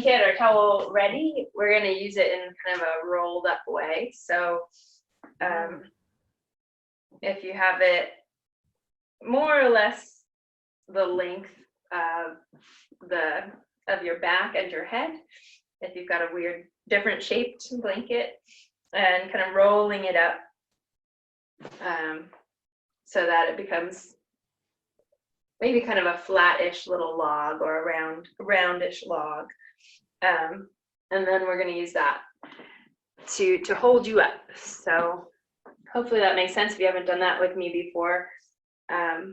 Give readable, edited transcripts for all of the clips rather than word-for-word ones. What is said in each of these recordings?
blanket or towel ready, we're going to use it in kind of a rolled up way. So if you have it more or less the length of your back and your head, if you've got a weird different shaped blanket, and kind of rolling it up so that it becomes maybe kind of a flattish little log or a roundish log. And then we're going to use that to hold you up. So hopefully that makes sense if you haven't done that with me before. I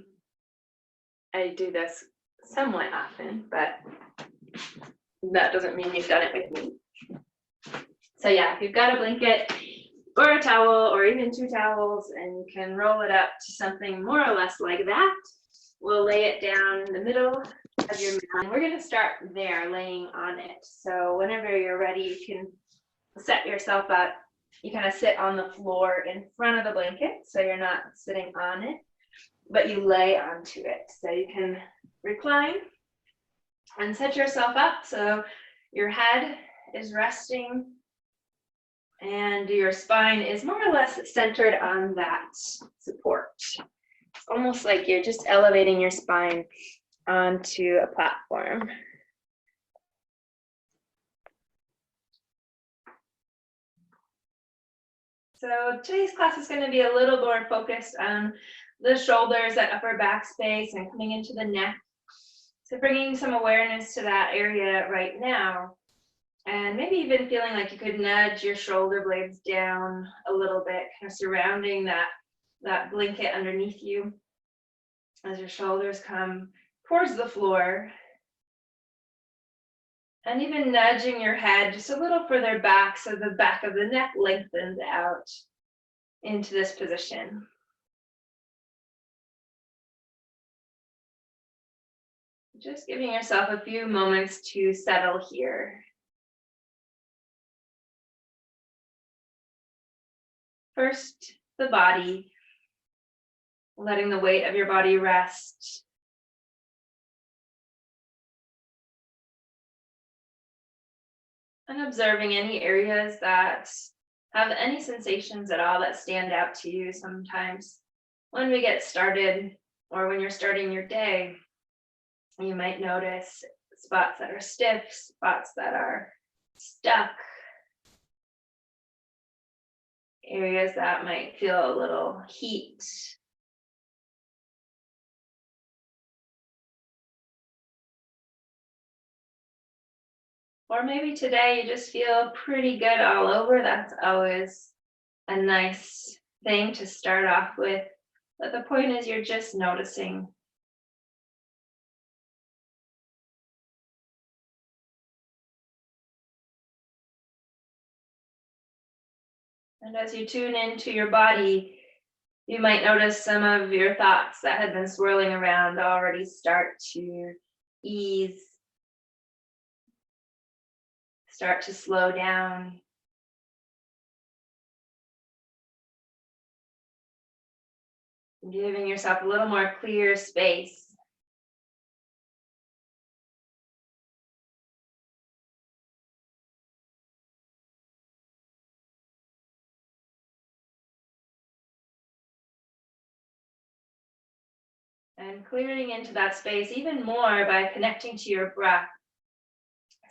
do this somewhat often, but that doesn't mean you've done it with me. So yeah, if you've got a blanket or a towel or even two towels and you can roll it up to something more or less like that, we'll lay it down in the middle of your mat. And we're going to start there, laying on it. So whenever you're ready, you can set yourself up. You kind of sit on the floor in front of the blanket, so you're not sitting on it, but you lay onto it. So you can recline and set yourself up so your head is resting and your spine is more or less centered on that support. It's almost like you're just elevating your spine onto a platform. So today's class is going to be a little more focused on the shoulders, that upper back space, and coming into the neck. So bringing some awareness to that area right now, and maybe even feeling like you could nudge your shoulder blades down a little bit, kind of surrounding that blanket underneath you as your shoulders come towards the floor. And even nudging your head just a little further back so the back of the neck lengthens out into this position. Just giving yourself a few moments to settle here. First, the body, letting the weight of your body rest. And observing any areas that have any sensations at all that stand out to you. Sometimes when we get started or when you're starting your day, you might notice spots that are stiff, spots that are stuck, areas that might feel a little heat. Or maybe today you just feel pretty good all over. That's always a nice thing to start off with. But the point is you're just noticing. And as you tune into your body, you might notice some of your thoughts that had been swirling around already start to ease, start to slow down. Giving yourself a little more clear space. And clearing into that space even more by connecting to your breath.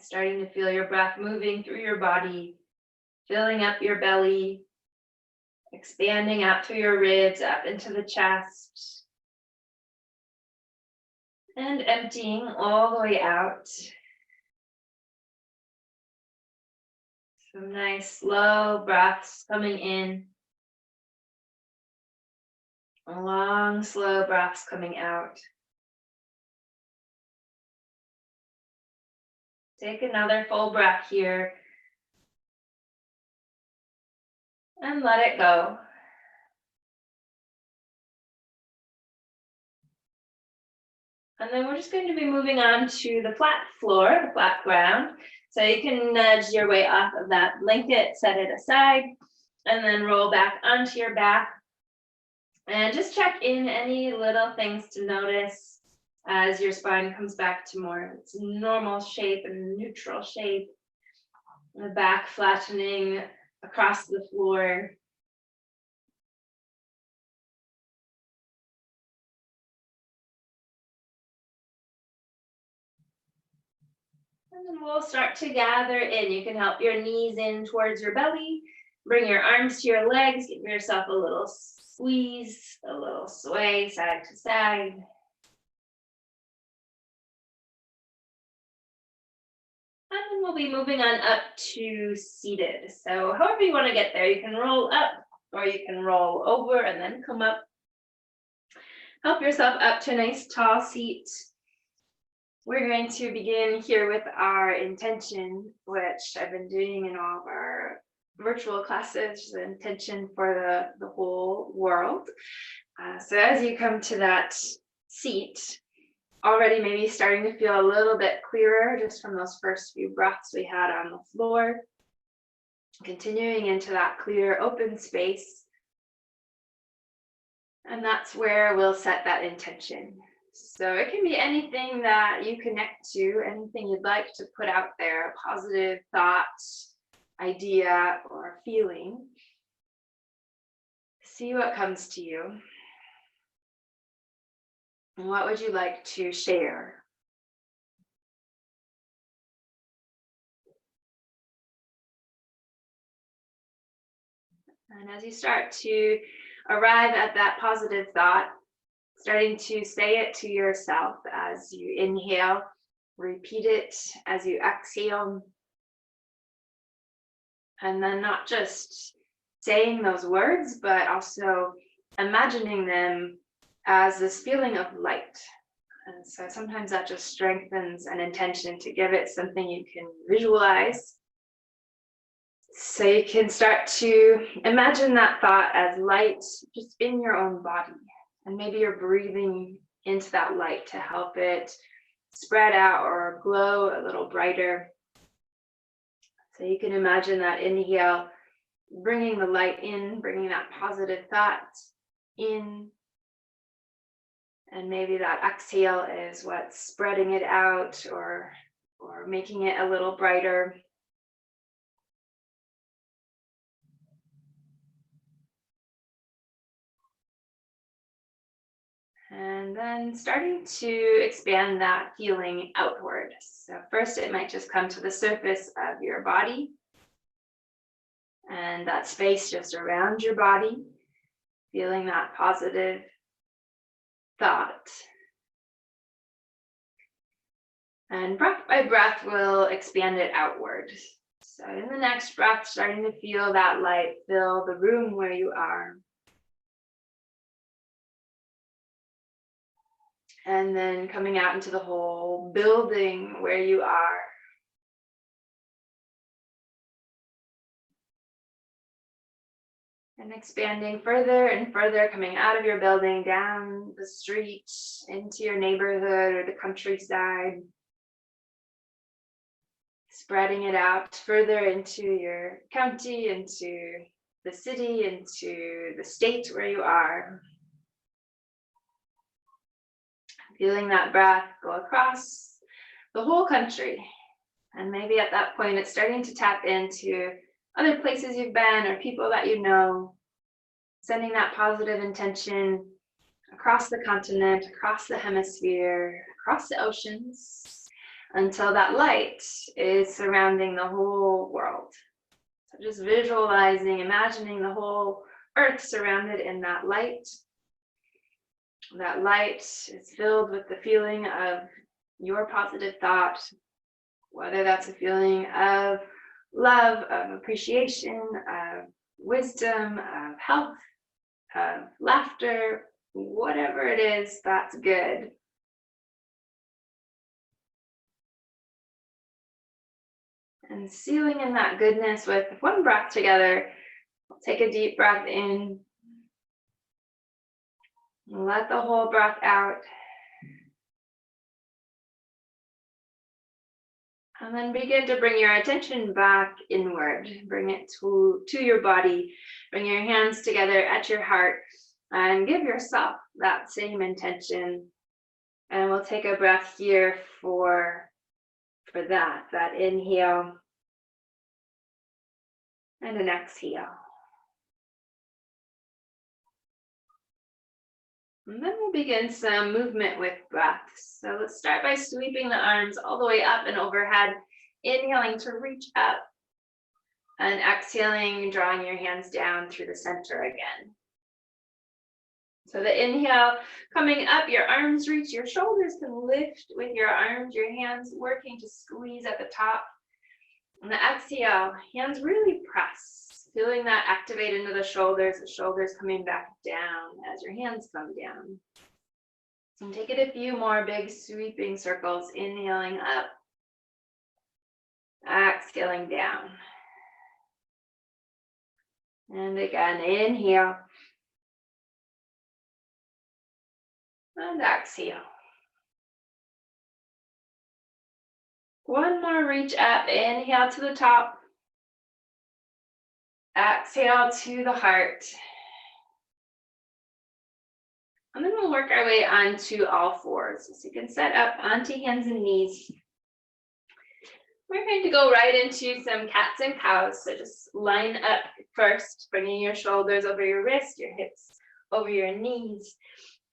Starting to feel your breath moving through your body, filling up your belly, expanding out through your ribs, up into the chest, and emptying all the way out. Some nice slow breaths coming in. Long, slow breaths coming out. Take another full breath here. And let it go. And then we're just going to be moving on to the flat floor, the flat ground. So you can nudge your way off of that blanket, set it aside, and then roll back onto your back. And just check in any little things to notice. as your spine comes back to more of its normal shape and neutral shape. The back flattening across the floor. And then we'll start to gather in. You can help your knees in towards your belly. Bring your arms to your legs. Give yourself a little squeeze, a little sway side to side. And then we'll be moving on up to seated. So however you want to get there, you can roll up or you can roll over and then come up. Help yourself up to a nice tall seat. We're going to begin here with our intention, which I've been doing in all of our virtual classes, the intention for the whole world. So as you come to that seat, already maybe starting to feel a little bit clearer just from those first few breaths we had on the floor, continuing into that clear open space. And that's where we'll set that intention. So it can be anything that you connect to, anything you'd like to put out there, a positive thought, idea, or feeling. See what comes to you. And what would you like to share? And as you start to arrive at that positive thought, starting to say it to yourself as you inhale, repeat it as you exhale. And then not just saying those words, but also imagining them as this feeling of light. And so sometimes that just strengthens an intention to give it something you can visualize. So you can start to imagine that thought as light just in your own body. And maybe you're breathing into that light to help it spread out or glow a little brighter. So you can imagine that inhale, bringing the light in, bringing that positive thought in. And maybe that exhale is what's spreading it out or making it a little brighter. And then starting to expand that feeling outward. So first it might just come to the surface of your body and that space just around your body, feeling that positive thought. And breath by breath, we'll expand it outward. So in the next breath, starting to feel that light fill the room where you are. And then coming out into the whole building where you are. And expanding further and further, coming out of your building, down the street, into your neighborhood or the countryside. Spreading it out further into your county, into the city, into the state where you are. Feeling that breath go across the whole country. And maybe at that point, it's starting to tap into other places you've been or people that you know, sending that positive intention across the continent, across the hemisphere, across the oceans, until that light is surrounding the whole world. So just visualizing, imagining the whole earth surrounded in that light. That light is filled with the feeling of your positive thought, whether that's a feeling of love, of appreciation, of wisdom, of health, of laughter, whatever it is, that's good. And sealing in that goodness with one breath together. Take a deep breath in. Let the whole breath out. And then begin to bring your attention back inward. Bring it to your body. Bring your hands together at your heart and give yourself that same intention. And we'll take a breath here for that inhale and an exhale. And then we'll begin some movement with breaths. So let's start by sweeping the arms all the way up and overhead, inhaling to reach up, and exhaling, drawing your hands down through the center again. So the inhale, coming up, your arms reach, your shoulders can lift with your arms, your hands working to squeeze at the top. And the exhale, hands really press, feeling that activate into the shoulders coming back down as your hands come down. And take it a few more big sweeping circles, inhaling up, exhaling down. And again, inhale. And exhale. One more reach up, inhale to the top. Exhale to the heart. And then we'll work our way onto all fours. So you can set up onto hands and knees. We're going to go right into some cats and cows. So just line up first, bringing your shoulders over your wrists, your hips over your knees.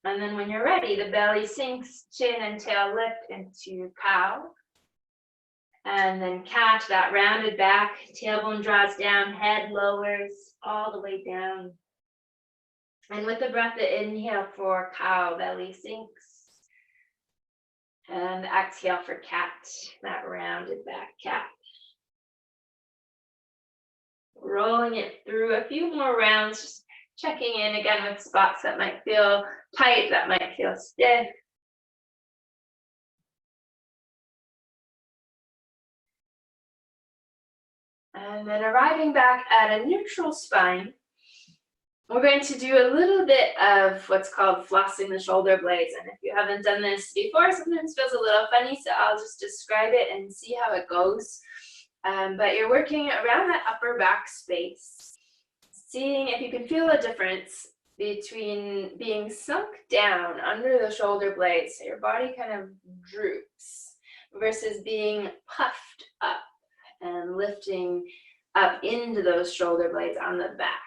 And then when you're ready, the belly sinks, chin and tail lift into cow. And then cat, that rounded back, tailbone draws down, head lowers all the way down. And with the breath, the inhale for cow, belly sinks. And exhale for cat, that rounded back cat. Rolling it through a few more rounds, just checking in again with spots that might feel tight, that might feel stiff. And then arriving back at a neutral spine, we're going to do a little bit of what's called flossing the shoulder blades. And if you haven't done this before, sometimes it feels a little funny, so I'll just describe it and see how it goes. But you're working around that upper back space, seeing if you can feel a difference between being sunk down under the shoulder blades, so your body kind of droops, versus being puffed up and lifting up into those shoulder blades on the back.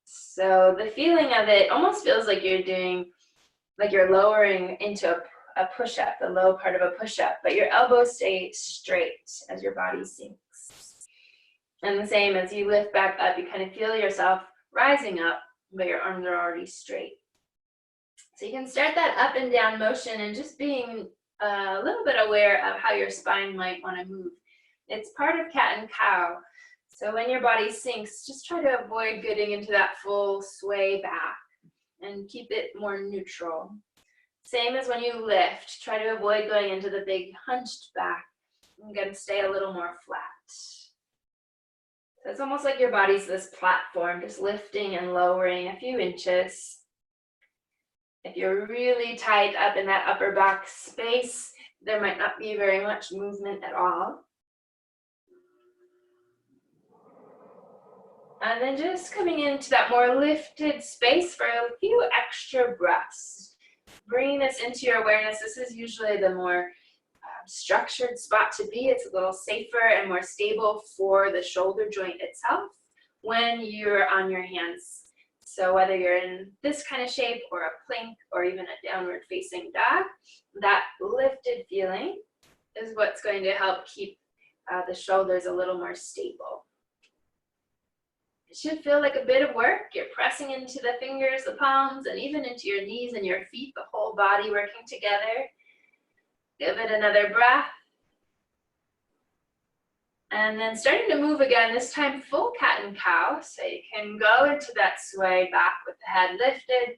So the feeling of it almost feels like you're doing, like you're lowering into a push-up, the low part of a push-up, but your elbows stay straight as your body sinks. And the same as you lift back up, you kind of feel yourself rising up, but your arms are already straight. So you can start that up and down motion and just being a little bit aware of how your spine might want to move. It's part of cat and cow. So when your body sinks, just try to avoid getting into that full sway back and keep it more neutral. Same as when you lift, try to avoid going into the big hunched back. Again, stay a little more flat. So it's almost like your body's this platform, just lifting and lowering a few inches. If you're really tight up in that upper back space, there might not be very much movement at all. And then just coming into that more lifted space for a few extra breaths. Bringing this into your awareness, this is usually the more structured spot to be. It's a little safer and more stable for the shoulder joint itself when you're on your hands. So whether you're in this kind of shape or a plank or even a downward facing dog, that lifted feeling is what's going to help keep the shoulders a little more stable. It should feel like a bit of work. You're pressing into the fingers, the palms, and even into your knees and your feet, the whole body working together. Give it another breath. And then starting to move again, this time full cat and cow. So you can go into that sway back with the head lifted.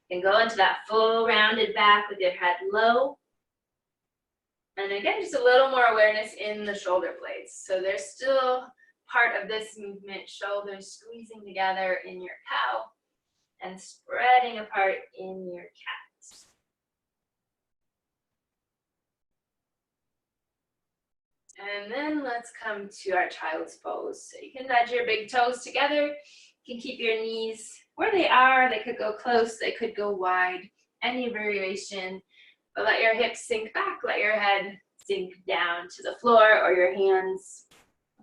You can go into that full rounded back with your head low. And again, just a little more awareness in the shoulder blades. So there's still part of this movement, shoulders squeezing together in your cow and spreading apart in your cat. And then let's come to our child's pose. So you can nudge your big toes together. You can keep your knees where they are. They could go close, they could go wide, any variation. But let your hips sink back, let your head sink down to the floor or your hands.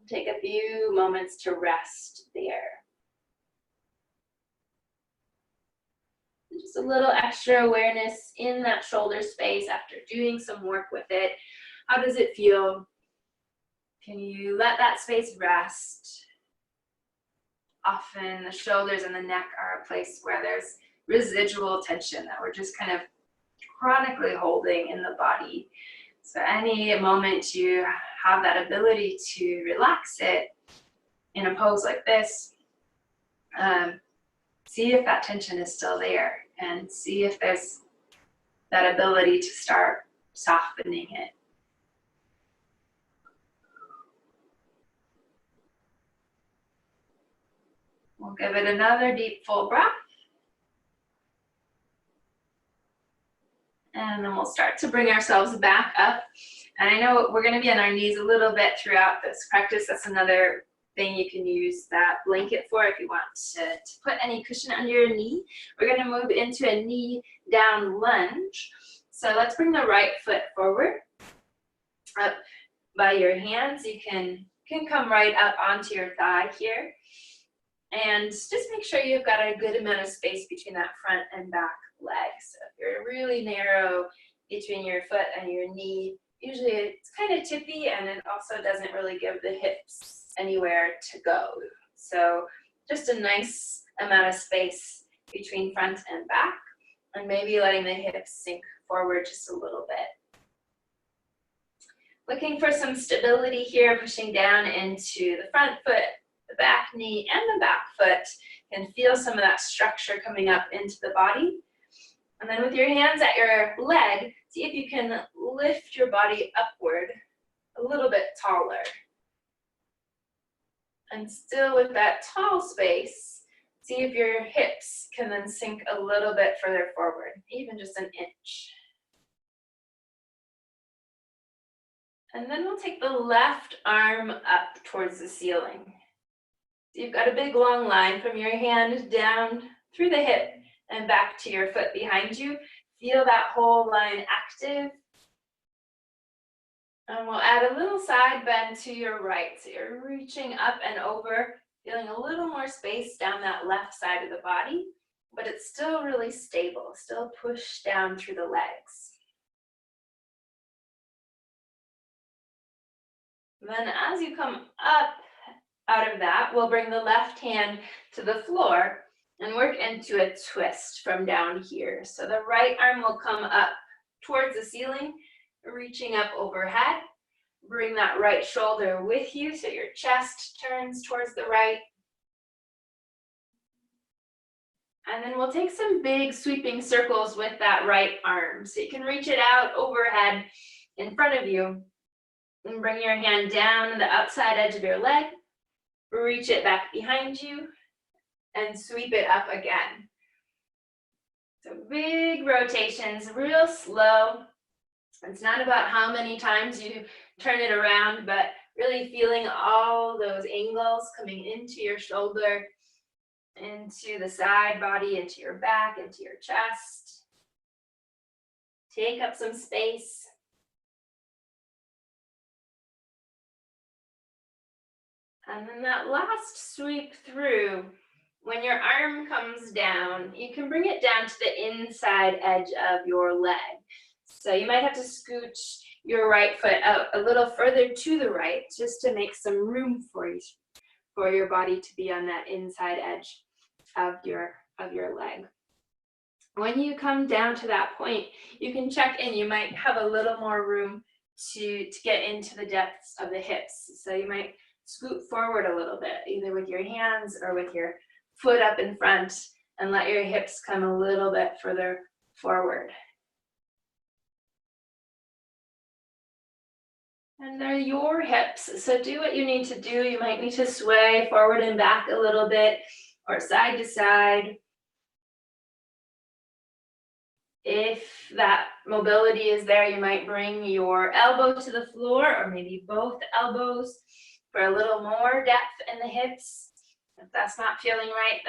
Take a few moments to rest there. Just a little extra awareness in that shoulder space after doing some work with it. How does it feel? Can you let that space rest? Often the shoulders and the neck are a place where there's residual tension that we're just kind of chronically holding in the body. So any moment you have that ability to relax it in a pose like this, see if that tension is still there and see if there's that ability to start softening it. We'll give it another deep full breath. And then we'll start to bring ourselves back up. And I know we're going to be on our knees a little bit throughout this practice. That's another thing you can use that blanket for if you want to put any cushion under your knee. We're going to move into a knee down lunge. So let's bring the right foot forward. Up by your hands. You can come right up onto your thigh here. And just make sure you've got a good amount of space between that front and back leg. So if you're really narrow between your foot and your knee, usually it's kind of tippy and it also doesn't really give the hips anywhere to go. So just a nice amount of space between front and back, and maybe letting the hips sink forward just a little bit. Looking for some stability here, pushing down into the front foot, the back knee, and the back foot, and feel some of that structure coming up into the body. And then with your hands at your leg, see if you can lift your body upward a little bit taller. And still with that tall space, see if your hips can then sink a little bit further forward, even just an inch. And then we'll take the left arm up towards the ceiling. So you've got a big long line from your hand down through the hip and back to your foot behind you. Feel that whole line active. And we'll add a little side bend to your right. So you're reaching up and over, feeling a little more space down that left side of the body, but it's still really stable, still pushed down through the legs. Then as you come up out of that, we'll bring the left hand to the floor and work into a twist from down here. So the right arm will come up towards the ceiling, reaching up overhead. Bring that right shoulder with you so your chest turns towards the right. And then we'll take some big sweeping circles with that right arm. So you can reach it out overhead in front of you and bring your hand down the outside edge of your leg. Reach it back behind you and sweep it up again. So big rotations, real slow. It's not about how many times you turn it around, but really feeling all those angles coming into your shoulder, into the side body, into your back, into your chest. Take up some space. And then that last sweep through, when your arm comes down, you can bring it down to the inside edge of your leg. So you might have to scooch your right foot out a little further to the right just to make some room for your body to be on that inside edge of your leg. When you come down to that point, you can check in. You might have a little more room to get into the depths of the hips. So you might scoot forward a little bit, either with your hands or with your foot up in front, and let your hips come a little bit further forward. And they're your hips, so do what you need to do. You might need to sway forward and back a little bit, or side to side. If that mobility is there, you might bring your elbow to the floor, or maybe both elbows for a little more depth in the hips. If that's not feeling right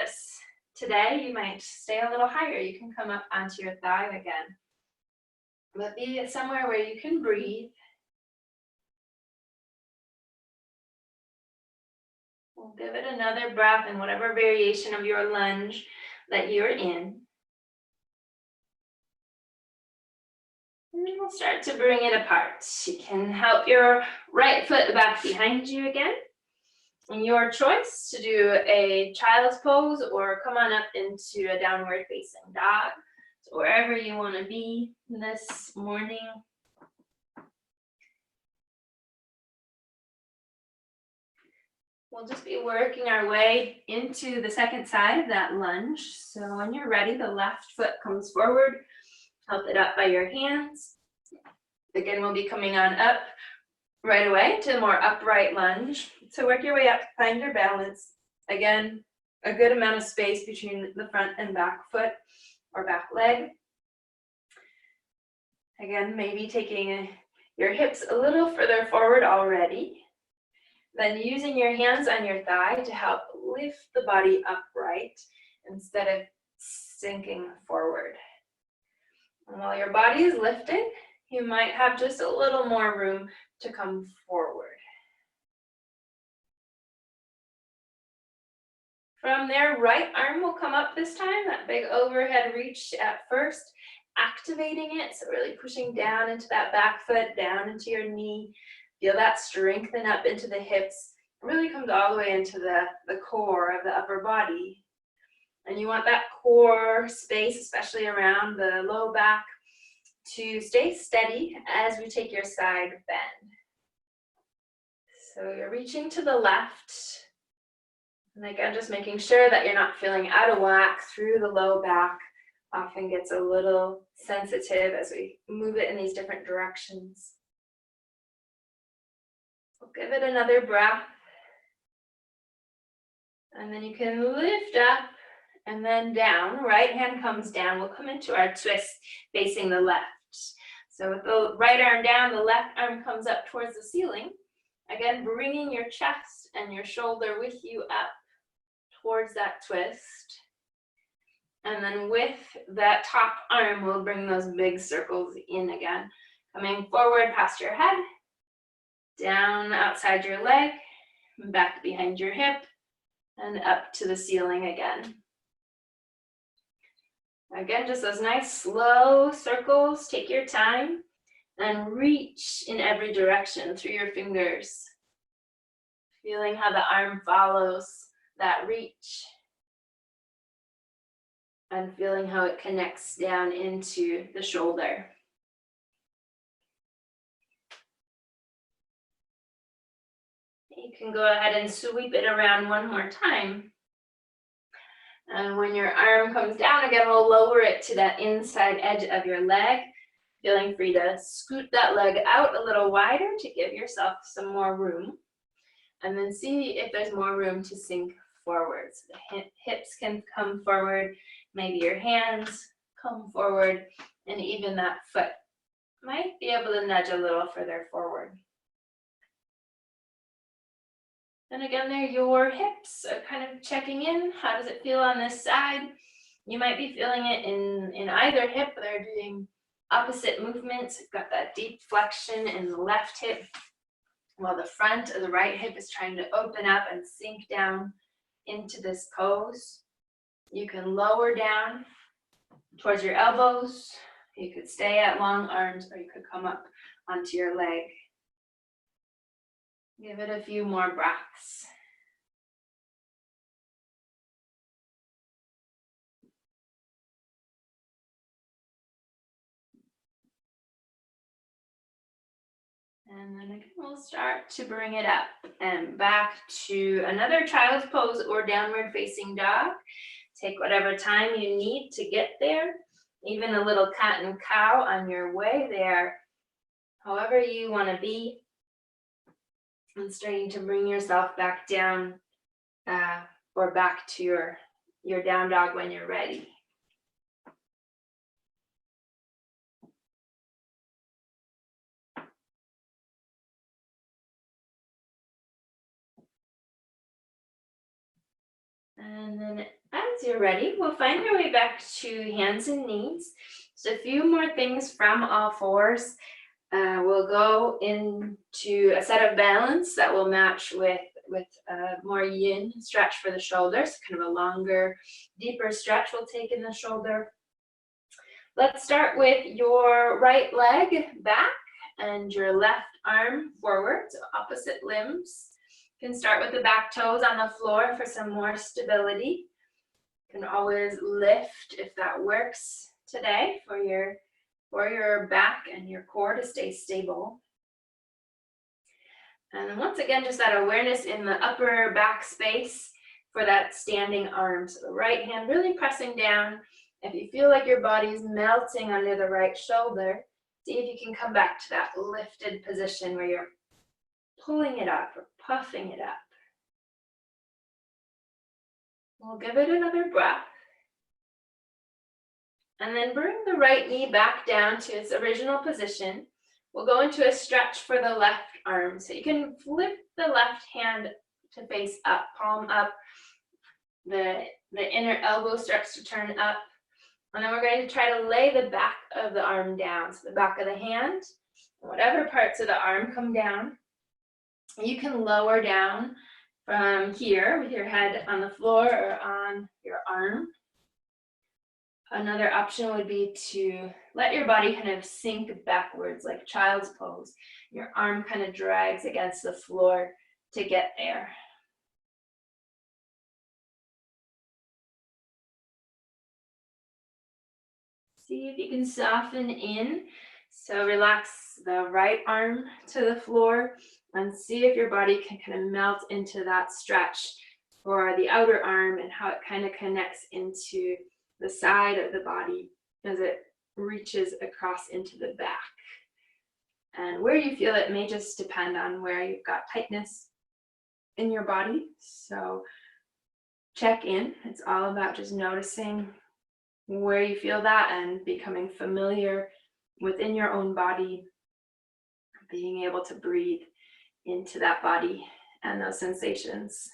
today, you might stay a little higher. You can come up onto your thigh again. but be somewhere where you can breathe. We'll give it another breath in whatever variation of your lunge that you're in. And then we'll start to bring it apart. You can help your right foot back behind you again. And your choice to do a child's pose or come on up into a downward facing dog. So wherever you want to be this morning. We'll just be working our way into the second side of that lunge. So when you're ready, the left foot comes forward. Help it up by your hands. Again, we'll be coming on up right away to a more upright lunge. So work your way up, find your balance. Again, a good amount of space between the front and back foot or back leg. Again, maybe taking your hips a little further forward already. Then using your hands on your thigh to help lift the body upright instead of sinking forward. And while your body is lifting, you might have just a little more room to come forward. From there, right arm will come up this time, that big overhead reach at first, activating it, so really pushing down into that back foot, down into your knee. Feel that strengthen up into the hips. It really comes all the way into the core of the upper body. And you want that core space, especially around the low back, to stay steady as we take your side bend. So you're reaching to the left. And again, just making sure that you're not feeling out of whack through the low back. Often gets a little sensitive as we move it in these different directions. We'll give it another breath. And then you can lift up and then down. Right hand comes down. We'll come into our twist facing the left. So with the right arm down, the left arm comes up towards the ceiling. Again, bringing your chest and your shoulder with you up towards that twist. And then with that top arm, we'll bring those big circles in again. Coming forward past your head, down outside your leg, back behind your hip, and up to the ceiling again. Again, just those nice slow circles. Take your time and reach in every direction through your fingers. Feeling how the arm follows that reach. And feeling how it connects down into the shoulder. You can go ahead and sweep it around one more time. And when your arm comes down again, we'll lower it to that inside edge of your leg. Feeling free to scoot that leg out a little wider to give yourself some more room. And then see if there's more room to sink forward. So the hips can come forward, maybe your hands come forward, and even that foot might be able to nudge a little further forward. And again, there your hips are kind of checking in. How does it feel on this side? You might be feeling it in either hip. They're doing opposite movements. You've got that deep flexion in the left hip, while the front of the right hip is trying to open up and sink down into this pose. You can lower down towards your elbows. You could stay at long arms, or you could come up onto your leg. Give it a few more breaths. And then again, we'll start to bring it up and back to another child's pose or downward facing dog. Take whatever time you need to get there, even a little cat and cow on your way there, however you want to be. And starting to bring yourself back down or back to your down dog when you're ready. And then as you're ready, we'll find your way back to hands and knees. So a few more things from all fours. We'll go into a set of balance that will match with a more yin stretch for the shoulders, kind of a longer, deeper stretch we'll take in the shoulder. Let's start with your right leg back and your left arm forward, so opposite limbs. You can start with the back toes on the floor for some more stability. You can always lift if that works today for your back and your core to stay stable. And then once again, just that awareness in the upper back space for that standing arm. So the right hand really pressing down. If you feel like your body's melting under the right shoulder, see if you can come back to that lifted position where you're pulling it up or puffing it up. We'll give it another breath. And then bring the right knee back down to its original position. We'll go into a stretch for the left arm. So you can flip the left hand to face up, palm up. The inner elbow starts to turn up. And then we're going to try to lay the back of the arm down. So the back of the hand, whatever parts of the arm come down. You can lower down from here with your head on the floor or on your arm. Another option would be to let your body kind of sink backwards like child's pose. Your arm kind of drags against the floor to get there. See if you can soften in. So relax the right arm to the floor and see if your body can kind of melt into that stretch for the outer arm and how it kind of connects into the side of the body as it reaches across into the back. And where you feel it may just depend on where you've got tightness in your body. So check in. It's all about just noticing where you feel that and becoming familiar within your own body, being able to breathe into that body and those sensations.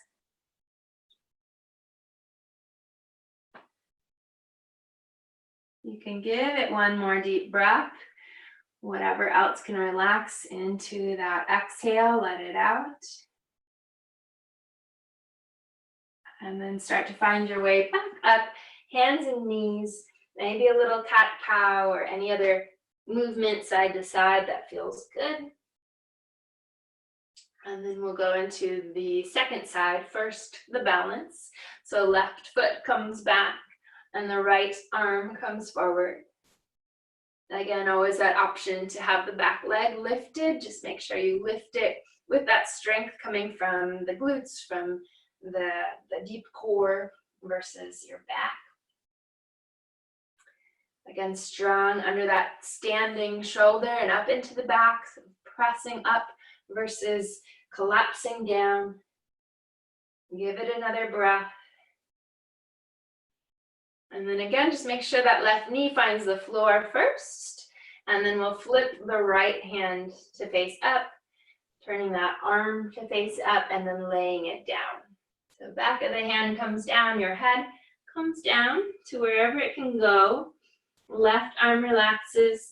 You can give it one more deep breath. Whatever else can relax into that exhale, let it out. And then start to find your way back up, hands and knees, maybe a little cat-cow or any other movement side to side that feels good. And then we'll go into the second side. First, the balance. So left foot comes back and the right arm comes forward. Again, always that option to have the back leg lifted. Just make sure you lift it with that strength coming from the glutes, from the deep core versus your back. Again, strong under that standing shoulder and up into the back, so pressing up versus collapsing down. Give it another breath. And then again, just make sure that left knee finds the floor first. And then we'll flip the right hand to face up, turning that arm to face up and then laying it down. So back of the hand comes down, your head comes down to wherever it can go. Left arm relaxes.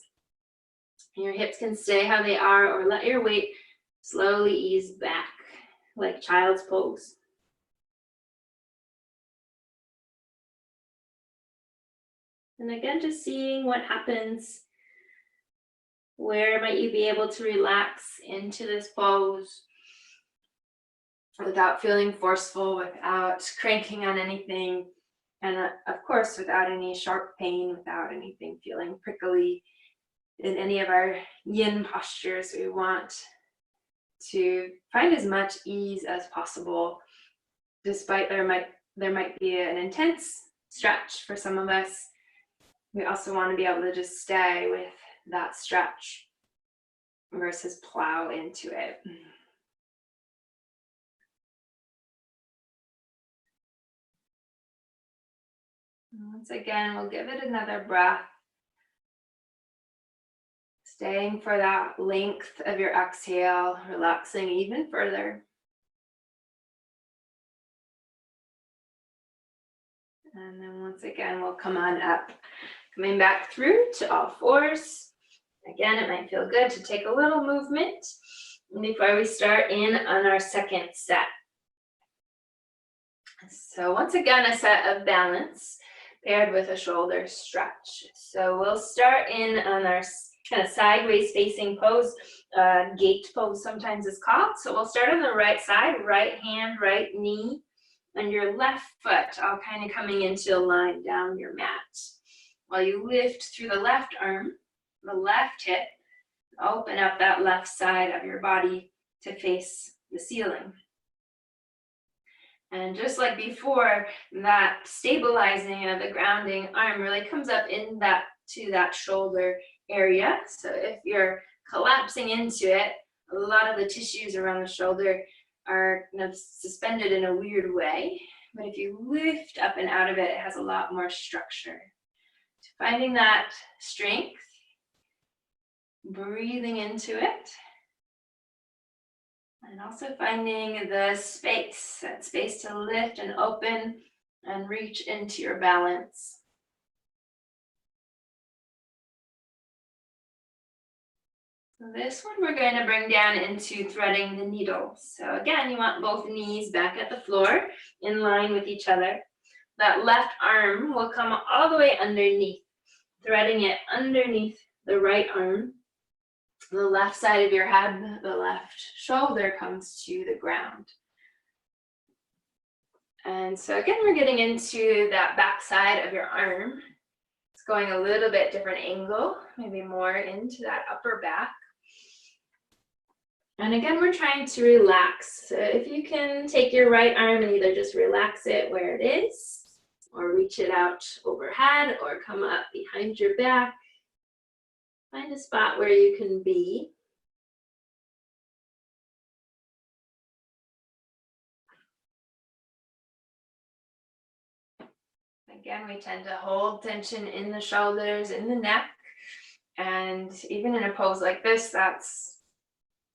Your hips can stay how they are or let your weight slowly ease back like child's pose. And again, just seeing what happens. Where might you be able to relax into this pose without feeling forceful, without cranking on anything, and of course, without any sharp pain, without anything feeling prickly. In any of our yin postures, we want to find as much ease as possible, despite there might be an intense stretch for some of us. We also want to be able to just stay with that stretch versus plow into it. Once again, we'll give it another breath. Staying for that length of your exhale, relaxing even further. And then once again, we'll come on up, Coming back through to all fours. Again, it might feel good to take a little movement before we start in on our second set. So once again, a set of balance paired with a shoulder stretch. So we'll start in on our kind of sideways facing pose, gate pose sometimes it's called. So we'll start on the right side, right hand, right knee, and your left foot all kind of coming into a line down your mat. While you lift through the left arm, the left hip, open up that left side of your body to face the ceiling. And just like before, that stabilizing of the grounding arm really comes up in to that shoulder area. So if you're collapsing into it, a lot of the tissues around the shoulder are kind of suspended in a weird way. But if you lift up and out of it, it has a lot more structure. So finding that strength, breathing into it, and also finding the space, that space to lift and open and reach into your balance. So this one we're going to bring down into threading the needle. So again, you want both knees back at the floor in line with each other. That left arm will come all the way underneath, threading it underneath the right arm. The left side of your head, the left shoulder comes to the ground. And so again, we're getting into that back side of your arm. It's going a little bit different angle, maybe more into that upper back. And again, we're trying to relax. So if you can take your right arm and either just relax it where it is, or reach it out overhead, or come up behind your back. Find a spot where you can be. Again, we tend to hold tension in the shoulders, in the neck, and even in a pose like this, that's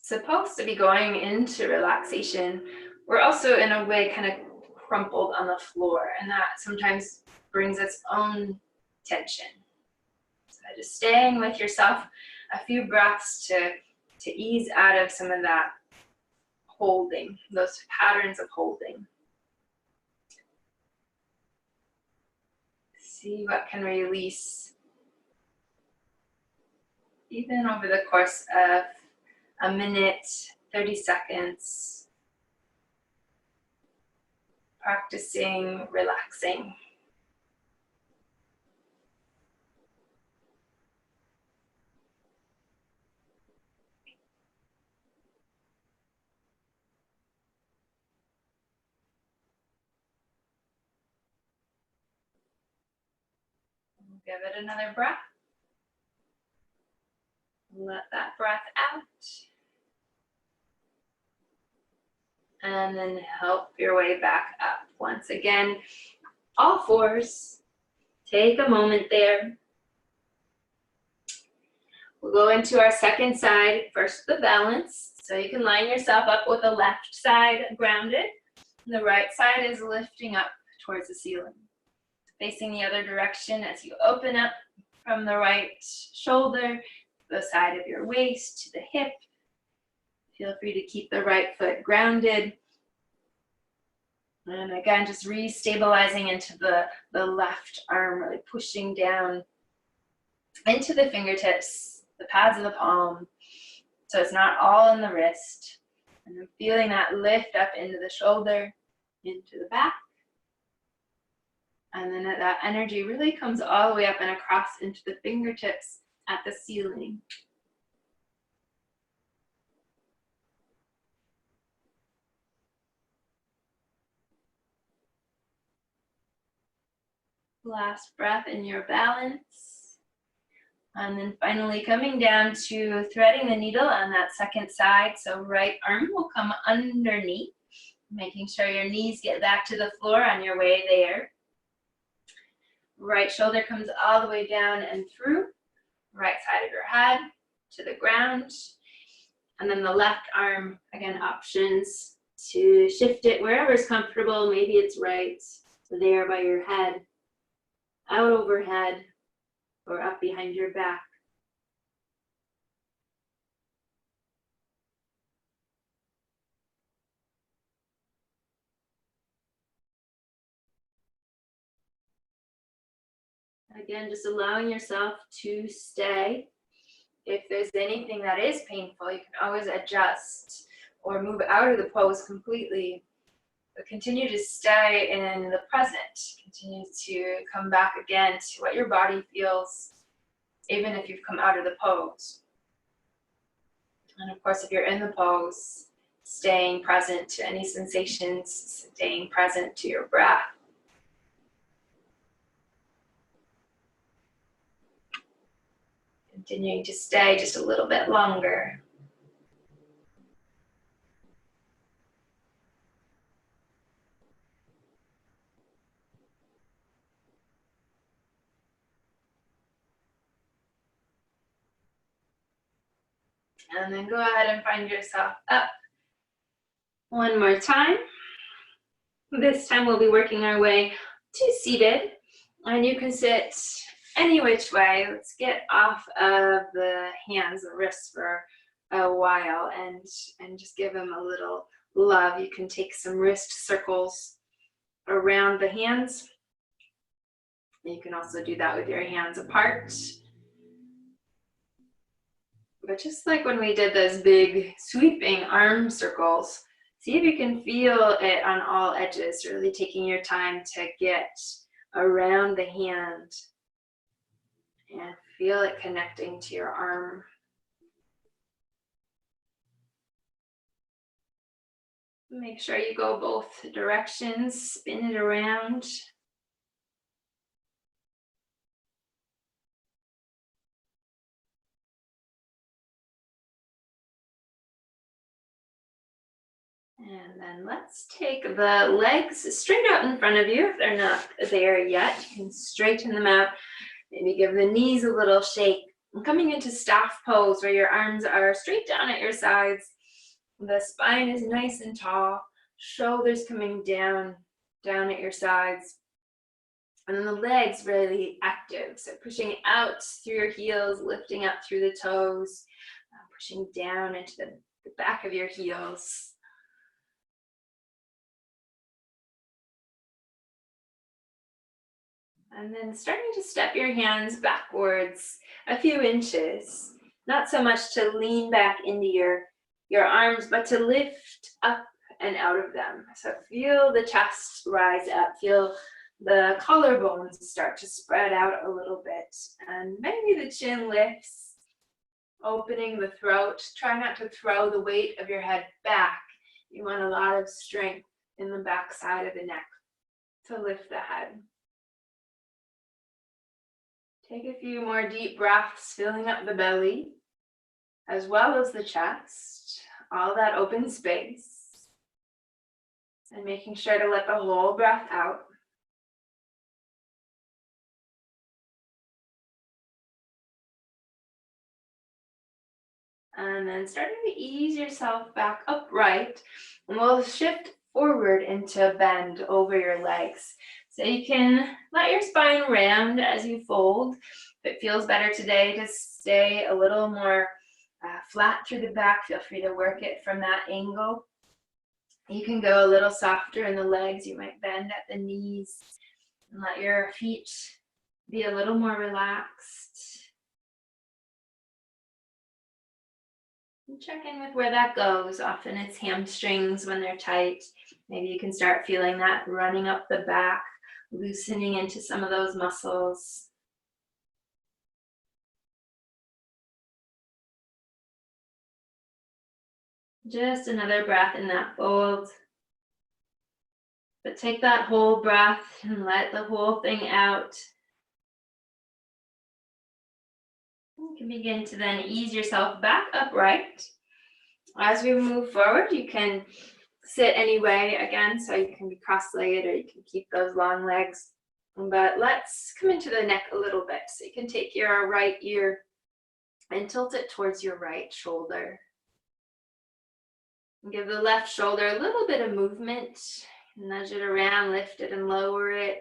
supposed to be going into relaxation. We're also in a way kind of crumpled on the floor, and that sometimes brings its own tension. Just staying with yourself a few breaths to ease out of some of that holding, those patterns of holding. See what can release even over the course of a minute, 30 seconds, practicing relaxing. Give it another breath. Let that breath out. And then help your way back up. Once again, all fours. Take a moment there. We'll go into our second side, first the balance. So you can line yourself up with the left side grounded. The right side is lifting up towards the ceiling. Facing the other direction as you open up from the right shoulder, the side of your waist to the hip. Feel free to keep the right foot grounded. And again, just re-stabilizing into the left arm, really pushing down into the fingertips, the pads of the palm, so it's not all in the wrist. And then feeling that lift up into the shoulder, into the back. And then that energy really comes all the way up and across into the fingertips at the ceiling. Last breath in your balance. And then finally coming down to threading the needle on that second side. So right arm will come underneath, making sure your knees get back to the floor on your way there. Right shoulder comes all the way down and through. Right side of your head to the ground. And then the left arm, again, options to shift it wherever is comfortable. Maybe it's right there by your head, out overhead, or up behind your back. Again, just allowing yourself to stay. If there's anything that is painful, you can always adjust or move out of the pose completely. But continue to stay in the present. Continue to come back again to what your body feels, even if you've come out of the pose. And of course, if you're in the pose, staying present to any sensations, staying present to your breath. Continuing to stay just a little bit longer. And then go ahead and find yourself up one more time. This time we'll be working our way to seated, and you can sit any which way. Let's get off of the hands, the wrists for a while, and just give them a little love. You can take some wrist circles around the hands. You can also do that with your hands apart. But just like when we did those big sweeping arm circles, see if you can feel it on all edges, really taking your time to get around the hand and feel it connecting to your arm. Make sure you go both directions, spin it around. And then let's take the legs straight out in front of you. If they're not there yet, you can straighten them out. Maybe give the knees a little shake. And coming into staff pose where your arms are straight down at your sides. The spine is nice and tall. Shoulders coming down at your sides. And then the legs really active. So pushing out through your heels, lifting up through the toes, pushing down into the back of your heels. And then starting to step your hands backwards a few inches. Not so much to lean back into your arms, but to lift up and out of them. So feel the chest rise up. Feel the collarbones start to spread out a little bit. And maybe the chin lifts, opening the throat. Try not to throw the weight of your head back. You want a lot of strength in the back side of the neck to lift the head. Take a few more deep breaths, filling up the belly, as well as the chest, all that open space, and making sure to let the whole breath out. And then starting to ease yourself back upright, and we'll shift forward into bend over your legs. So you can let your spine round as you fold. If it feels better today to stay a little more flat through the back, feel free to work it from that angle. You can go a little softer in the legs. You might bend at the knees and let your feet be a little more relaxed. And check in with where that goes. Often it's hamstrings when they're tight. Maybe you can start feeling that running up the back, loosening into some of those muscles. Just another breath in that fold. But take that whole breath and let the whole thing out. You can begin to then ease yourself back upright. As we move forward, you can sit any way again, so you can be cross-legged or you can keep those long legs. But let's come into the neck a little bit. So you can take your right ear and tilt it towards your right shoulder. And give the left shoulder a little bit of movement. Nudge it around, lift it and lower it.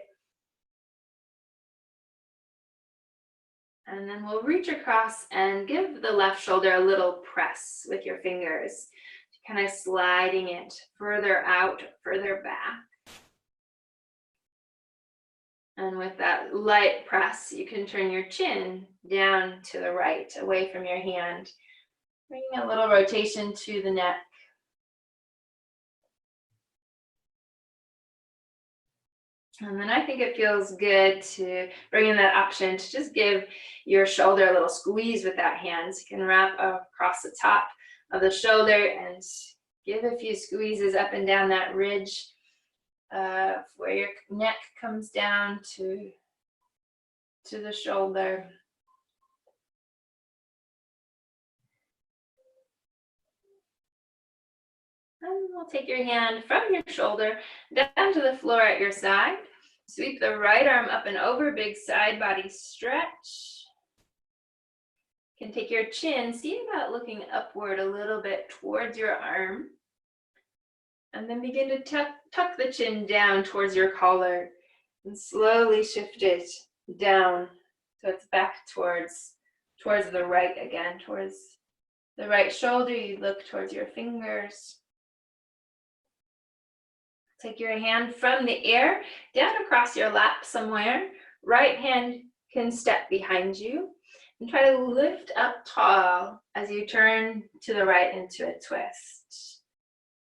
And then we'll reach across and give the left shoulder a little press with your fingers, kind of sliding it further out, further back. And with that light press, you can turn your chin down to the right, away from your hand. Bringing a little rotation to the neck. And then I think it feels good to bring in that option to just give your shoulder a little squeeze with that hand. So you can wrap across the top of the shoulder and give a few squeezes up and down that ridge where your neck comes down to the shoulder. And we'll take your hand from your shoulder down to the floor at your side. Sweep the right arm up and over, big side body stretch. You can take your chin, see about looking upward a little bit towards your arm. And then begin to tuck the chin down towards your collar and slowly shift it down so it's back towards the right again, towards the right shoulder. You look towards your fingers. Take your hand from the air down across your lap somewhere. Right hand can step behind you and try to lift up tall as you turn to the right into a twist.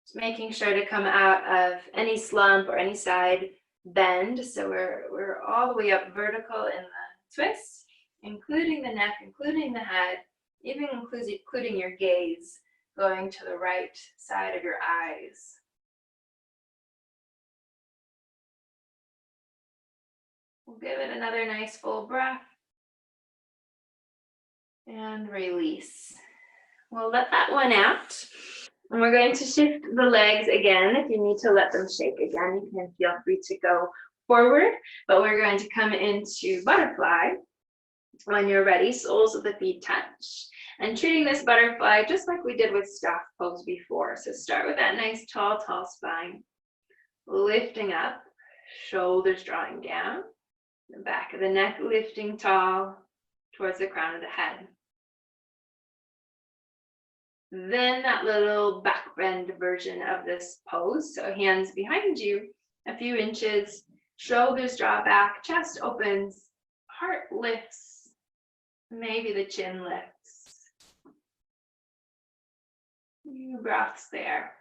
Just making sure to come out of any slump or any side bend. So we're all the way up vertical in the twist, including the neck, including the head, even including your gaze going to the right side of your eyes. We'll give it another nice full breath and release. We'll let that one out. And we're going to shift the legs again. If you need to let them shake again, you can feel free to go forward, but we're going to come into butterfly. When you're ready, soles of the feet touch. And treating this butterfly just like we did with staff pose before. So start with that nice tall spine. Lifting up, shoulders drawing down. The back of the neck lifting tall towards the crown of the head. Then that little back bend version of this pose. So hands behind you, a few inches, shoulders draw back, chest opens, heart lifts, maybe the chin lifts. Few breaths there.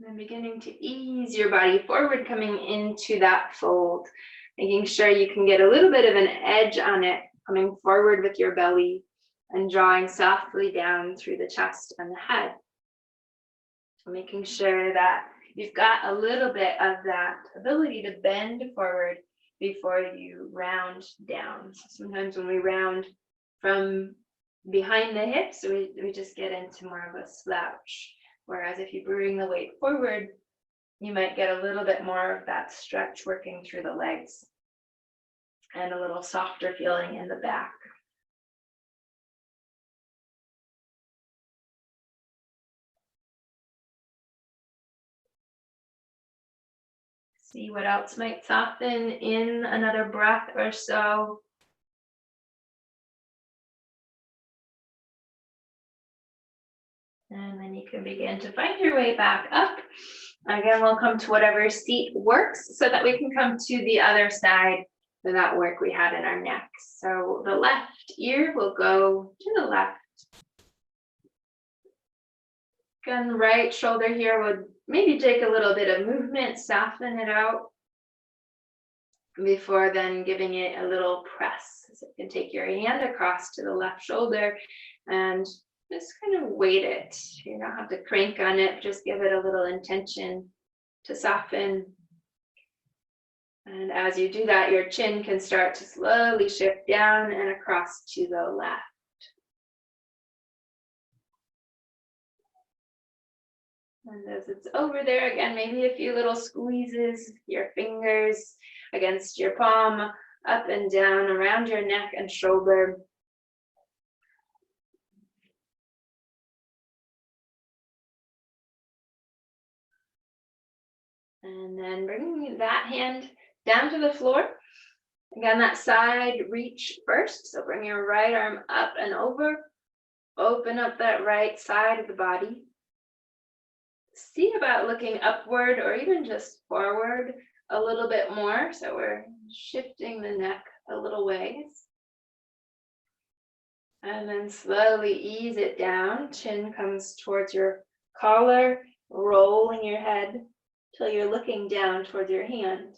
And beginning to ease your body forward, coming into that fold, making sure you can get a little bit of an edge on it, coming forward with your belly and drawing softly down through the chest and the head. Making sure that you've got a little bit of that ability to bend forward before you round down. So sometimes when we round from behind the hips, we just get into more of a slouch. Whereas if you bring the weight forward, you might get a little bit more of that stretch working through the legs and a little softer feeling in the back. See what else might soften in another breath or so. And then you can begin to find your way back up. Again, we'll come to whatever seat works so that we can come to the other side for that work we had in our neck. So the left ear will go to the left. Again, the right shoulder here would maybe take a little bit of movement, soften it out before then giving it a little press. So you can take your hand across to the left shoulder and just kind of weight it. You don't have to crank on it, just give it a little intention to soften. And as you do that, your chin can start to slowly shift down and across to the left. And as it's over there, again, maybe a few little squeezes, your fingers against your palm, up and down around your neck and shoulder. then bringing that hand down to the floor. Again, that side reach first. So bring your right arm up and over. Open up that right side of the body. See about looking upward or even just forward a little bit more. So we're shifting the neck a little ways. And then slowly ease it down. Chin comes towards your collar, rolling your head till you're looking down towards your hand.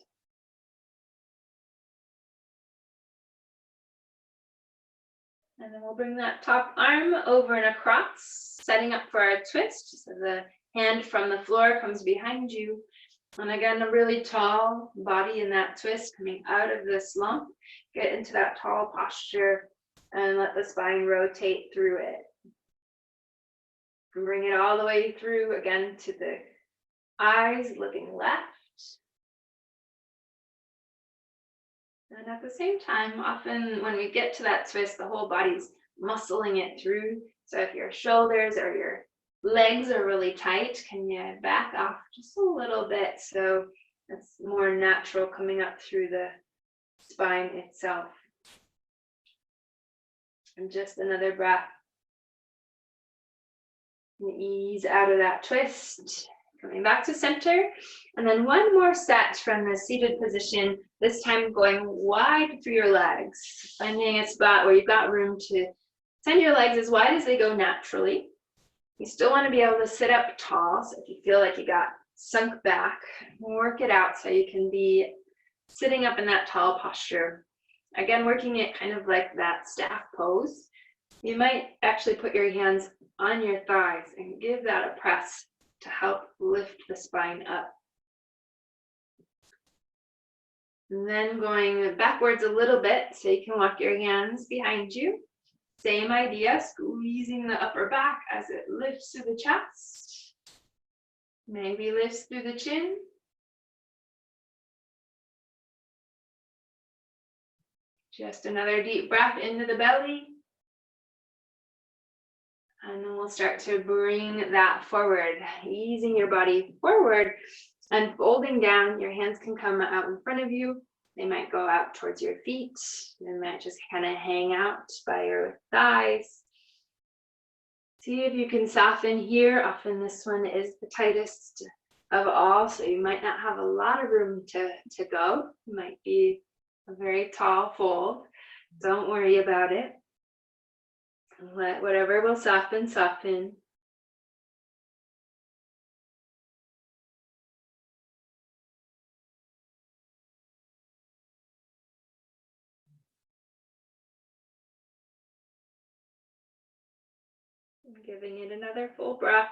And then we'll bring that top arm over and across, setting up for our twist. So the hand from the floor comes behind you. And again, a really tall body in that twist coming out of the slump. Get into that tall posture and let the spine rotate through it. And bring it all the way through again to the eyes, looking left. And at the same time, often when we get to that twist, the whole body's muscling it through. So if your shoulders or your legs are really tight, can you back off just a little bit so it's more natural coming up through the spine itself. And just another breath. And ease out of that twist. Coming back to center. And then one more set from the seated position, this time going wide through your legs. Finding a spot where you've got room to send your legs as wide as they go naturally. You still want to be able to sit up tall. So if you feel like you got sunk back, work it out so you can be sitting up in that tall posture. Again, working it kind of like that staff pose. You might actually put your hands on your thighs and give that a press to help lift the spine up. And then going backwards a little bit so you can walk your hands behind you. Same idea, squeezing the upper back as it lifts through the chest. Maybe lifts through the chin. Just another deep breath into the belly. And then we'll start to bring that forward, easing your body forward and folding down. Your hands can come out in front of you. They might go out towards your feet. They might just kind of hang out by your thighs. See if you can soften here. Often this one is the tightest of all, so you might not have a lot of room to go. It might be a very tall fold. Don't worry about it. Let whatever will soften, soften. And giving it another full breath.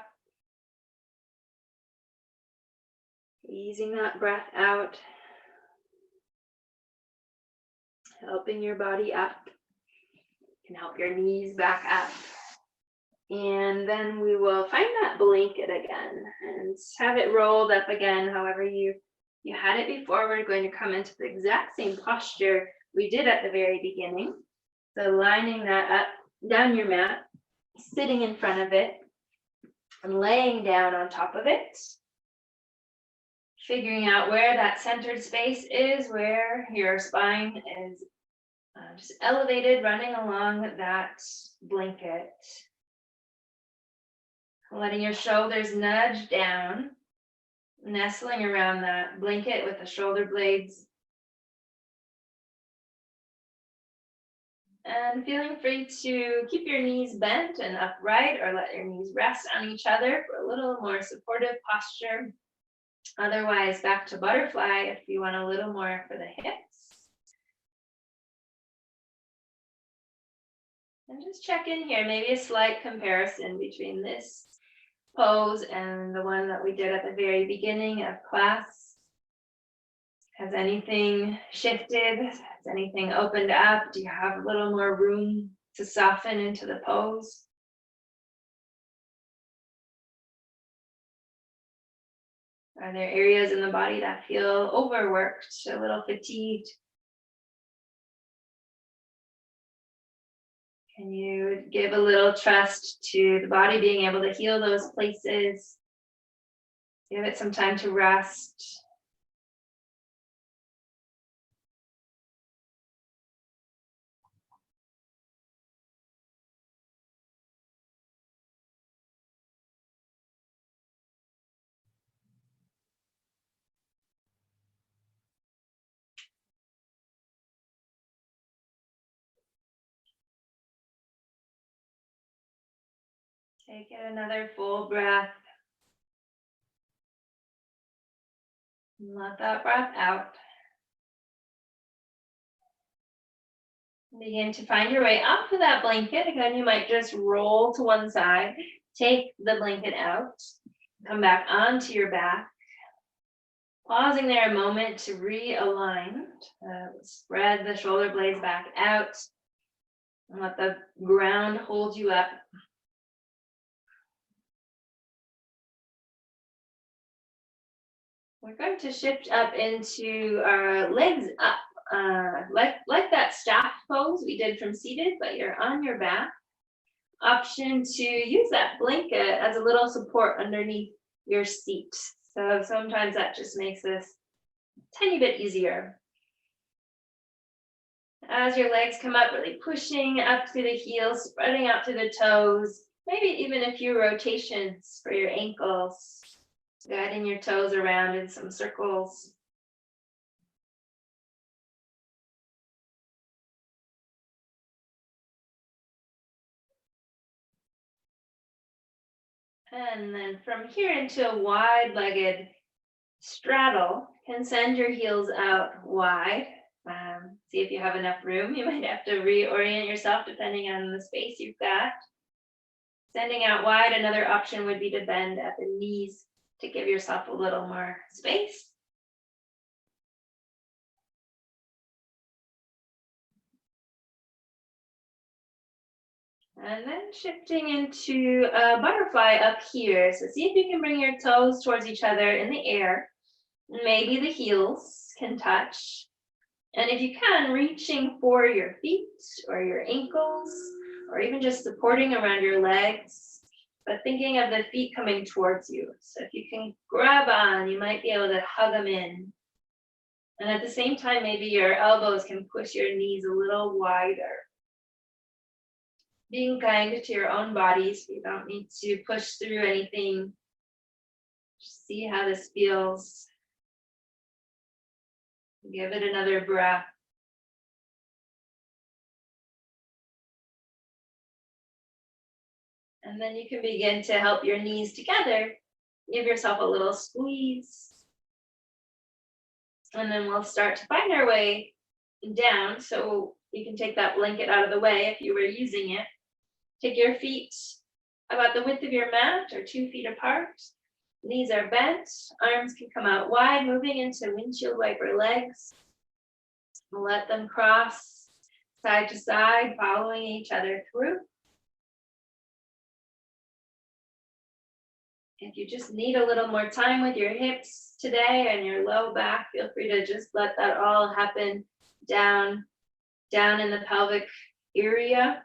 Easing that breath out. Helping your body up. Can help your knees back up. And then we will find that blanket again and have it rolled up again however you had it before. We're going to come into the exact same posture we did at the very beginning. So lining that up down your mat, sitting in front of it and laying down on top of it. Figuring out where that centered space is, where your spine is just elevated, running along that blanket. Letting your shoulders nudge down, nestling around that blanket with the shoulder blades. And feeling free to keep your knees bent and upright or let your knees rest on each other for a little more supportive posture. Otherwise, back to butterfly if you want a little more for the hips. And just check in here, maybe a slight comparison between this pose and the one that we did at the very beginning of class. Has anything shifted? Has anything opened up? Do you have a little more room to soften into the pose? Are there areas in the body that feel overworked, a little fatigued? Can you give a little trust to the body being able to heal those places? Give it some time to rest. Take another full breath. Let that breath out. Begin to find your way off of that blanket. Again, you might just roll to one side, take the blanket out, come back onto your back. Pausing there a moment to realign. Spread the shoulder blades back out and let the ground hold you up. We're going to shift up into our legs up, like that staff pose we did from seated, but you're on your back. Option to use that blanket as a little support underneath your seat. So sometimes that just makes this a tiny bit easier. As your legs come up, really pushing up through the heels, spreading out to the toes, maybe even a few rotations for your ankles. Guiding your toes around in some circles. And then from here into a wide-legged straddle, can send your heels out wide. See if you have enough room. You might have to reorient yourself depending on the space you've got. Sending out wide, another option would be to bend at the knees to give yourself a little more space. And then shifting into a butterfly up here. So see if you can bring your toes towards each other in the air. Maybe the heels can touch. And if you can, reaching for your feet or your ankles, or even just supporting around your legs, but thinking of the feet coming towards you. So if you can grab on, you might be able to hug them in. And at the same time, maybe your elbows can push your knees a little wider. Being kind to your own body, so you don't need to push through anything. Just see how this feels. Give it another breath. And then you can begin to help your knees together. Give yourself a little squeeze. And then we'll start to find our way down. So you can take that blanket out of the way if you were using it. Take your feet about the width of your mat or 2 feet apart. Knees are bent, arms can come out wide, moving into windshield wiper legs. Let them cross side to side, following each other through. If you just need a little more time with your hips today and your low back, feel free to just let that all happen down in the pelvic area.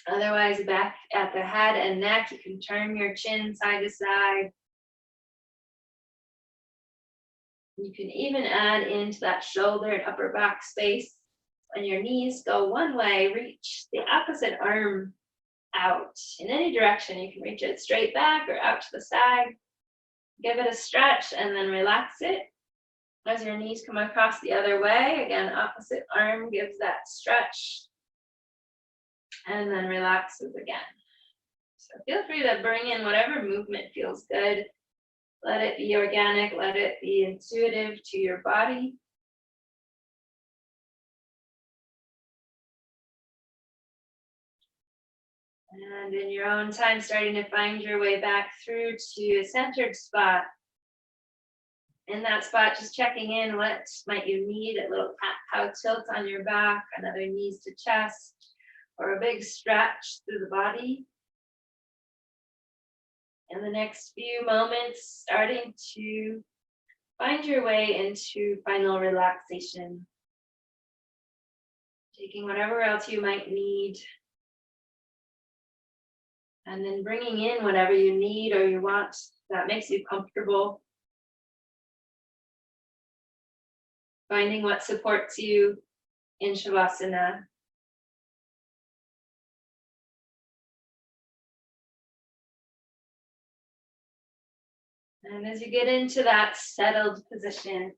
Otherwise, back at the head and neck, you can turn your chin side to side. You can even add into that shoulder and upper back space. When your knees go one way, reach the opposite arm out in any direction. You can reach it straight back or out to the side. Give it a stretch and then relax it. As your knees come across the other way, again, opposite arm gives that stretch. And then relaxes again. So feel free to bring in whatever movement feels good. Let it be organic, let it be intuitive to your body. And in your own time, starting to find your way back through to a centered spot. In that spot, just checking in, what might you need? A little cat-cow tilt on your back, another knees to chest, or a big stretch through the body. In the next few moments, starting to find your way into final relaxation. Taking whatever else you might need. And then bringing in whatever you need or you want that makes you comfortable. Finding what supports you in Shavasana. And as you get into that settled position,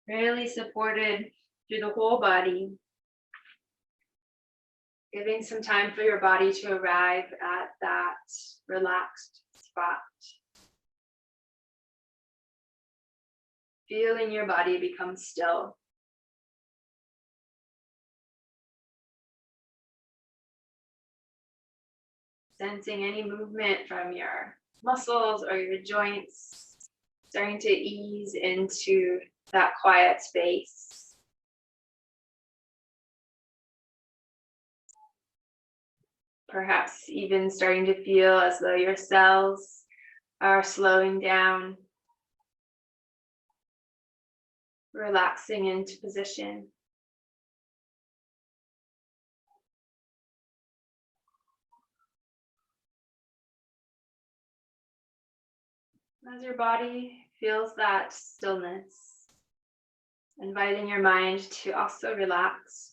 really supported through the whole body, Giving some time for your body to arrive at that relaxed spot. Feeling your body become still. Sensing any movement from your muscles or your joints, starting to ease into that quiet space. Perhaps even starting to feel as though your cells are slowing down, relaxing into position. As your body feels that stillness, inviting your mind to also relax.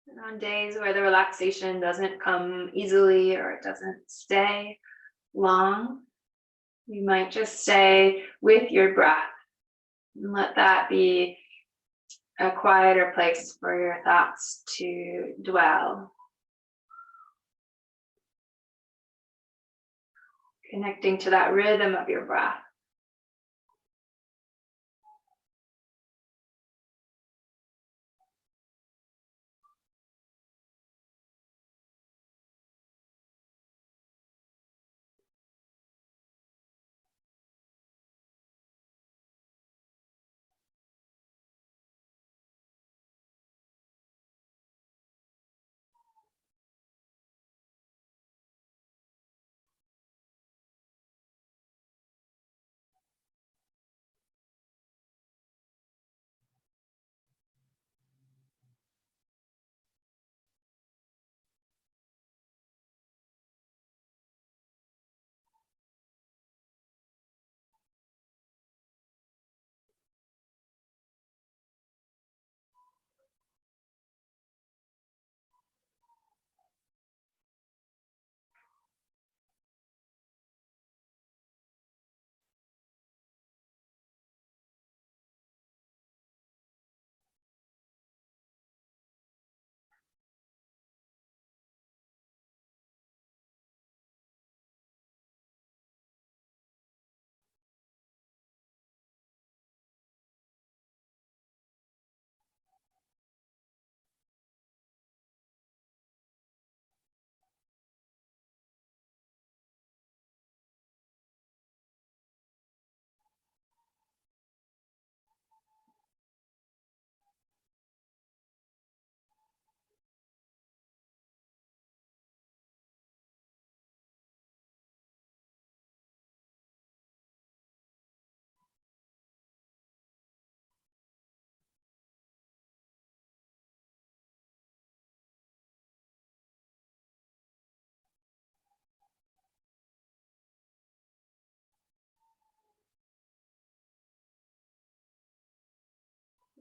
And on days where the relaxation doesn't come easily or it doesn't stay long, you might just stay with your breath and let that be a quieter place for your thoughts to dwell. Connecting to that rhythm of your breath.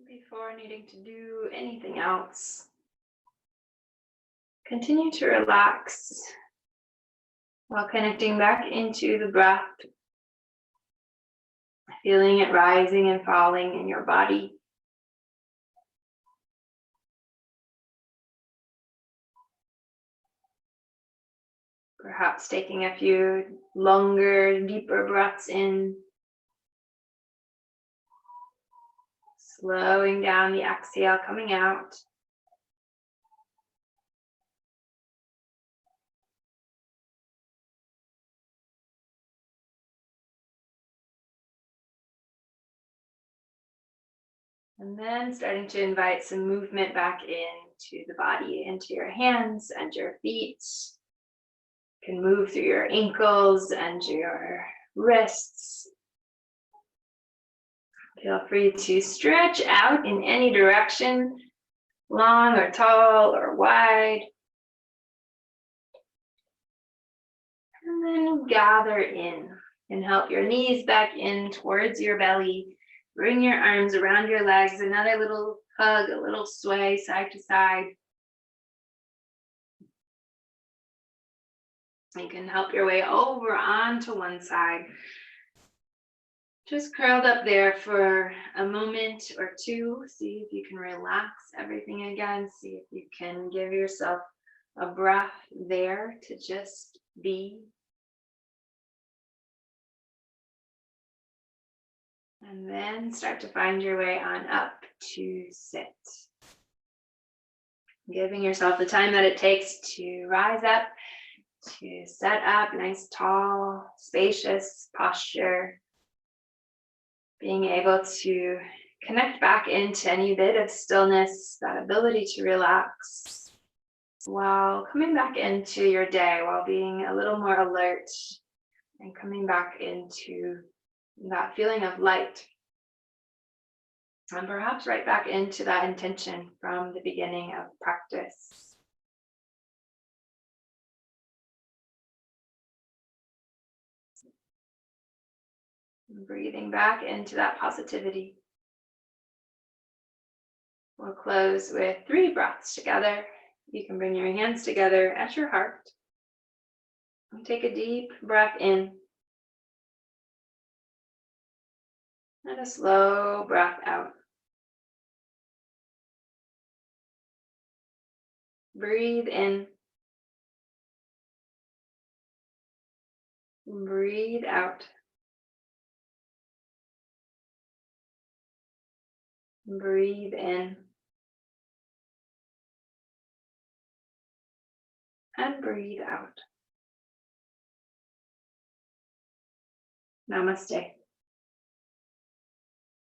Before needing to do anything else, continue to relax while connecting back into the breath, feeling it rising and falling in your body. Perhaps taking a few longer, deeper breaths in, slowing down the exhale coming out. And then starting to invite some movement back into the body, into your hands and your feet. You can move through your ankles and your wrists. Feel free to stretch out in any direction, long or tall or wide. And then gather in and help your knees back in towards your belly. Bring your arms around your legs, another little hug, a little sway side to side. You can help your way over onto one side. Just curled up there for a moment or two. See if you can relax everything again. See if you can give yourself a breath there to just be. And then start to find your way on up to sit. Giving yourself the time that it takes to rise up, to set up, nice, tall, spacious posture. Being able to connect back into any bit of stillness, that ability to relax, while coming back into your day, while being a little more alert and coming back into that feeling of light. And perhaps right back into that intention from the beginning of practice. Breathing back into that positivity. We'll close with 3 breaths together. You can bring your hands together at your heart. And take a deep breath in. And a slow breath out. Breathe in. Breathe out. Breathe in. And breathe out. Namaste.